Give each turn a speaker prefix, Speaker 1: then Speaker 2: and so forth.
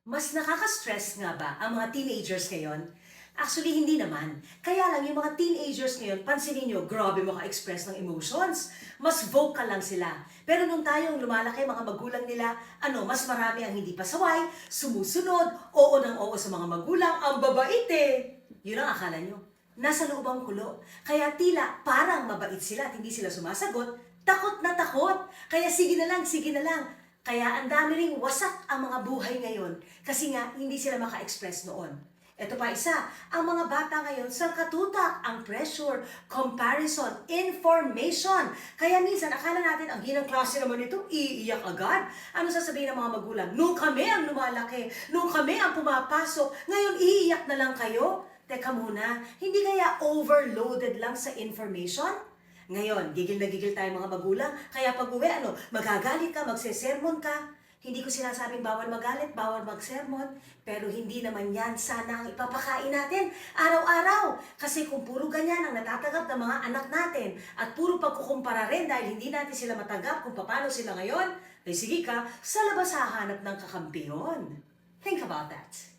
Speaker 1: Mas nakaka-stress nga ba ang mga teenagers ngayon? Actually, hindi naman. Kaya lang yung mga teenagers ngayon, pansinin nyo, grabe maka-express ng emotions. Mas vocal lang sila. Pero nung tayong lumalaki, mga magulang nila, mas marami ang hindi pasaway, sumusunod, oo ng oo sa mga magulang, ang babait eh. Yun ang akala nyo. Nasa loob ang kulo. Kaya tila parang mabait sila at hindi sila sumasagot, takot na takot. Kaya sige na lang, sige na lang. Kaya ang dami ring wasak ang mga buhay ngayon kasi nga hindi sila maka-express noon. Ito pa isa, ang mga bata ngayon sa katutak, ang pressure, comparison, information. Kaya minsan akala natin ang ginang klase naman ito, iiyak agad. Ano sasabihin ng mga magulang? Nung kami ang lumalaki, nung kami ang pumapasok, ngayon iiyak na lang kayo? Teka muna, hindi kaya overloaded lang sa information? Ngayon, gigil na gigil tayo mga magulang, kaya pag uwi, magagalit ka, magsesermon ka. Hindi ko sinasabing bawal magalit, bawal magsermon, pero hindi naman yan sana ang ipapakain natin araw-araw. Kasi kung puro ganyan ang natatanggap ng mga anak natin at puro pagkukumpara rin dahil hindi natin sila matanggap kung paano sila ngayon, ay sige ka, sa labas hahanap ng kakampiyon. Think about that.